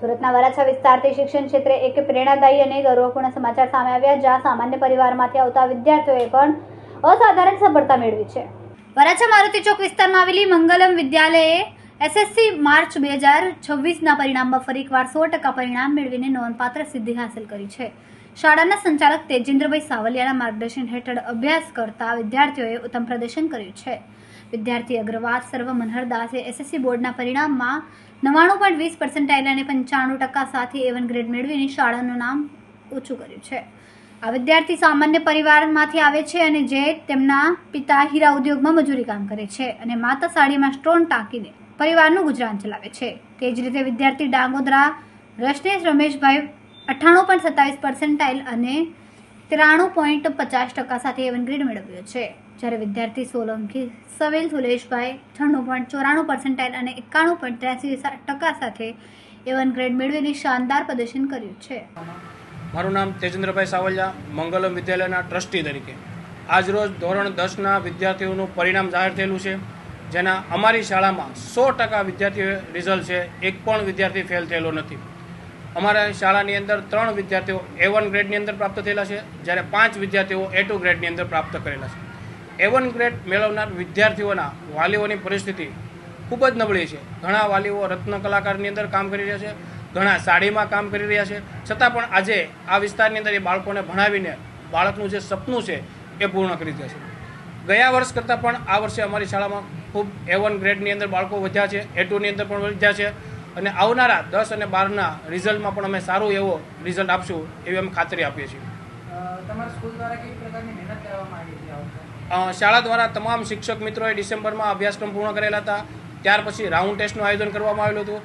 સુરતના વરાછા વિસ્તારથી શિક્ષણ ક્ષેત્રે એક પ્રેરણાદાયી અને ગૌરવપૂર્ણ સમાચાર સામે આવ્યા, જ્યાં સામાન્ય પરિવારમાંથી આવતા વિદ્યાર્થીઓએ પણ અસાધારણ સફળતા મેળવી છે। વરાછા મારુતિ ચોક વિસ્તારમાં આવેલી મંગલમ વિદ્યાલયે એસએસસી માર્ચ 2026ના પરિણામમાં ફરી એકવાર 100% પરિણામ મેળવીને નોંધપાત્ર સિદ્ધિ હાંસલ કરી છે। શાળાના સંચાલક તેજેન્દ્રભાઈ સાવલિયાના માર્ગદર્શન હેઠળ અભ્યાસ કરતા વિદ્યાર્થીઓએ ઉત્તમ પ્રદર્શન કર્યું છે। વિદ્યાર્થી અગ્રવાલ સર્વ મનહરદાસે એસએસસી બોર્ડના પરિણામમાં 99.20% અને 95% સાથે A1 ગ્રેડ મેળવીને શાળાનું નામ ઊંચું કર્યું છે। આ વિદ્યાર્થી સામાન્ય પરિવારમાંથી આવે છે અને જે તેમના પિતા હીરા ઉદ્યોગમાં મજૂરી કામ કરે છે અને માતા સાડીમાં સ્ટોન ટાંકીને પરિવારનું ગુજરાન ચલાવે છે। તે જ રીતે વિદ્યાર્થી ડાંગોદરા રશનેશ રમેશભાઈ 98.27% અને 93.50% સાથે A1 ગ્રેડ મેળવ્યો છે, જ્યારે વિદ્યાર્થી સોલંકી સવેલ સુલેશભાઈ 96.94% અને 91.83% સાથે A1 ગ્રેડ મેળવીને શાનદાર પ્રદર્શન કર્યું છે। મારું નામ તેજેન્દ્રભાઈ સાવલિયા, મંગલમ વિદ્યાલયના ટ્રસ્ટી તરીકે આજરોજ ધોરણ 10ના વિદ્યાર્થીઓનું પરિણામ જાહેર થયેલું છે, જેના અમારી શાળામાં 100% વિદ્યાર્થીઓ રિઝલ્ટ છે। એક પણ વિદ્યાર્થી ફેલ થયેલો નથી। અમારા શાળાની અંદર 3 વિદ્યાર્થીઓ A1 ગ્રેડની અંદર પ્રાપ્ત થયેલા છે, જ્યારે 5 વિદ્યાર્થીઓ A2 ગ્રેડની અંદર પ્રાપ્ત કરેલા છે। A1 ગ્રેડ મેળવનાર વિદ્યાર્થીઓના વાલીઓની પરિસ્થિતિ ખૂબ જ નબળી છે। ઘણા વાલીઓ રત્ન કલાકારની અંદર કામ કરી રહ્યા છે, ઘણા સાડીમાં કામ કરી રહ્યા છે, છતાં પણ આજે આ વિસ્તારની અંદર એ બાળકોને ભણાવીને બાળકનું જે સપનું છે એ પૂર્ણ કરી રહ્યા છે। ગયા વર્ષ કરતાં પણ આ વર્ષે અમારી શાળામાં ખૂબ A1 ગ્રેડની અંદર બાળકો વધ્યા છે, A2ની અંદર પણ વધ્યા છે અને આવનારા 10 અને 12ના રિઝલ્ટમાં પણ અમે સારું એવો રિઝલ્ટ આપશું એવી અમે ખાતરી આપીએ છીએ। તમારા સ્કૂલ દ્વારા કેવી પ્રકારની મહેનત કરવામાં આવી હતી? શાળા દ્વારા તમામ શિક્ષક મિત્રોએ ડિસેમ્બરમાં અભ્યાસક્રમ પૂર્ણ કરેલા હતા। ત્યાર પછી રાઉન્ડ ટેસ્ટનું આયોજન કરવામાં આવેલું હતું।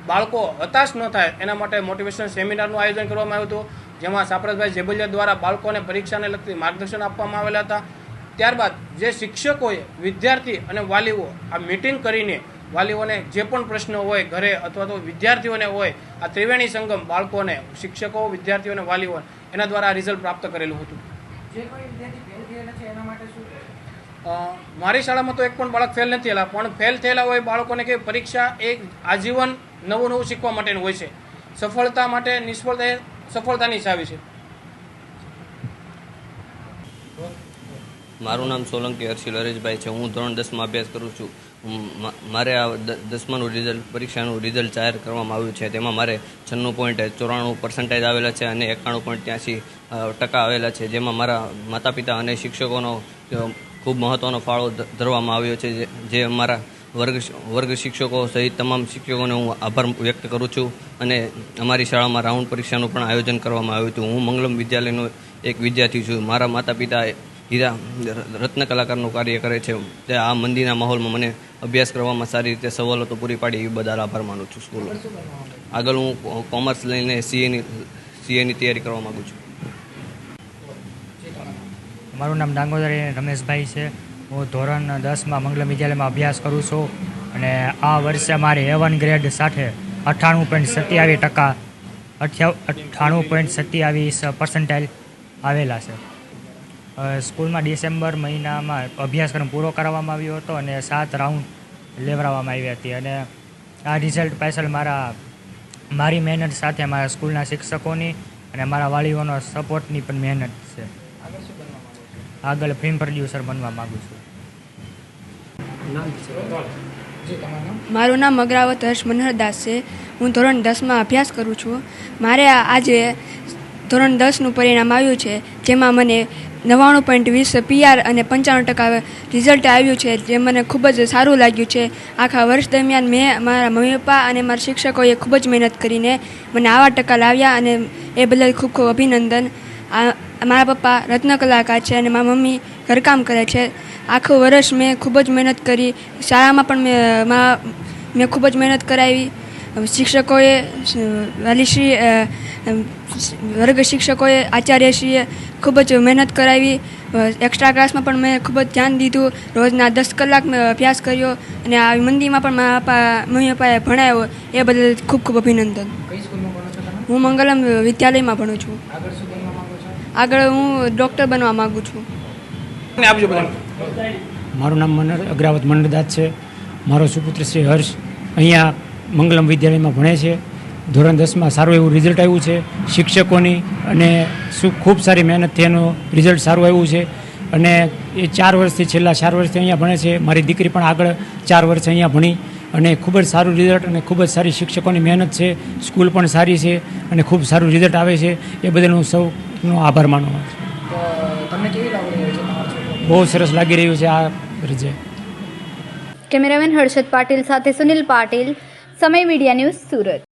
બાળકો હતાશ ન થાય એના માટે મોટિવેશન સેમિનારનું આયોજન કરવામાં આવ્યું હતું, જેમાં સાપરતભાઈ જેબલિયા દ્વારા બાળકોને પરીક્ષાને લગતી માર્ગદર્શન આપવામાં આવેલા હતા। ત્યારબાદ જે શિક્ષકોએ વિદ્યાર્થી અને વાલીઓ આ મિટિંગ કરીને વાલીઓને જે પણ પ્રશ્નો હોય ઘરે અથવા તો વિદ્યાર્થીઓને હોય, આ ત્રિવેણી સંગમ બાળકોને શિક્ષકો, વિદ્યાર્થીઓ અને વાલીઓ એના દ્વારા આ રિઝલ્ટ પ્રાપ્ત કરેલું હતું। જે કોઈ વિદ્યાર્થી ફેલ થયેલા છે એના માટે શું? મારી શાળામાં તો એક પણ બાળક ફેલ નથી થયેલા, પણ ફેલ થયેલા હોય બાળકોને કે પરીક્ષા એક આજીવન નવું શીખવા માટેનું હોય છે। સફળતા માટે નિષ્ફળતા એ સફળતાની ચાવી છે। મારું નામ સોલંકી હર્ષિલ હરેશભાઈ છે। હું ધોરણ 10માં અભ્યાસ કરું છું। મારે આ 10માનું રિઝલ્ટ, પરીક્ષાનું રિઝલ્ટ જાહેર કરવામાં આવ્યું છે, તેમાં મારે 96.94% આવેલા છે અને 91.83% આવેલા છે, જેમાં મારા માતા પિતા અને શિક્ષકોનો ખૂબ મહત્ત્વનો ફાળો ધરવામાં આવ્યો છે, જે અમારા વર્ગ શિક્ષકો સહિત તમામ શિક્ષકોને હું આભાર વ્યક્ત કરું છું। અને અમારી શાળામાં રાઉન્ડ પરીક્ષાનું પણ આયોજન કરવામાં આવ્યું હતું। હું મંગલમ વિદ્યાલયનો એક વિદ્યાર્થી છું। મારા માતા પિતા હીરા રત્ન કલાકારનું કાર્ય કરે છે, તે આ મંદિરના માહોલમાં મને અભ્યાસ કરવામાં સારી રીતે સવલતો પૂરી પાડી એ બદલ આભાર માનું છું। સ્કૂલ આગળ હું કોમર્સ લઈને સીએની તૈયારી કરવા માગું છું। મારું નામ ડાંગોદરા રમેશભાઈ છે। હું ધોરણ 10માં મંગલમ વિદ્યાલયમાં અભ્યાસ કરું છું અને આ વર્ષે મારે A1 ગ્રેડ સાથે 98.27% આવેલા છે। સ્કૂલમાં ડિસેમ્બર મહિનામાં અભ્યાસક્રમ પૂરો કરવામાં આવ્યો હતો અને 7 રાઉન્ડ લેવડાવવામાં આવી હતી અને આ રિઝલ્ટ પાછળ મારી મહેનત સાથે મારા સ્કૂલના શિક્ષકોની અને મારા વાલીઓનો સપોર્ટની પણ મહેનત છે। આગળ ફિલ્મ પ્રોડ્યુસર બનવા માગું છું। મારું નામ અગ્રાવત હર્ષ મનહરદાસ છે। હું ધોરણ 10માં અભ્યાસ કરું છું। મારે આજે ધોરણ 10નું પરિણામ આવ્યું છે, જેમાં મને 99.20 PR અને 95% રિઝલ્ટ આવ્યું છે, જે મને ખૂબ જ સારું લાગ્યું છે। આખા વર્ષ દરમિયાન મેં મારા મમ્મી પપ્પા અને મારા શિક્ષકોએ ખૂબ જ મહેનત કરીને મને આવા ટકા લાવ્યા અને એ બદલ ખૂબ ખૂબ અભિનંદન। મારા પપ્પા રત્ન કલાકાર છે અને મારા મમ્મી ઘરકામ કરે છે। આખું વર્ષ મેં ખૂબ જ મહેનત કરી, શાળામાં પણ મેં ખૂબ જ મહેનત કરાવી। શિક્ષકોએ, વાલીશ્રી, વર્ગ શિક્ષકોએ, આચાર્યશ્રીએ ખૂબ જ મહેનત કરાવી। એક્સ્ટ્રા ક્લાસમાં પણ મેં ખૂબ જ ધ્યાન દીધું। રોજના 10 કલાક મેં અભ્યાસ કર્યો અને આ મંદિરમાં પણ મારા મમ્મી પપ્પાએ ભણાવ્યો, એ બદલ ખૂબ ખૂબ અભિનંદન। કઈ સ્કૂલમાં ભણો છો તમે? હું મંગલમ વિદ્યાલયમાં ભણું છું। આગળ શું બનવા માંગો છો? આગળ હું ડૉક્ટર બનવા માગું છું। મારું નામ અગ્રાવત મનહરદાસ છે। મારો સુપુત્ર શ્રી હર્ષ અહીંયા મંગલમ વિદ્યાલયમાં ભણે છે ધોરણ 10માં સારું એવું રિઝલ્ટ આવ્યું છે. શિક્ષકોની અને ખૂબ સારી મહેનતથી એનું રિઝલ્ટ સારું આવ્યું છે. અને એ 4 વર્ષથી છેલ્લા 4 વર્ષથી અહીંયા ભણે છે. મારી દીકરી પણ આગળ 4 વર્ષ અહીંયા ભણી અને ખૂબ જ સારું રિઝલ્ટ અને ખૂબ જ સારી શિક્ષકોની મહેનત છે. સ્કૂલ પણ સારી છે અને ખૂબ સારું રિઝલ્ટ આવે છે. એ બદલ હું સૌનો આભાર માનું છું. તો તમને કેવી લાગી રહી છે તમારા છોકરો? બહુ સરસ લાગી રહ્યું છે આ રિઝલ્ટ. કેમેરામેન હર્ષદ પાટીલ સાથે સુનિલ પાટીલ, સમય મીડિયા ન્યૂઝ, સુરત.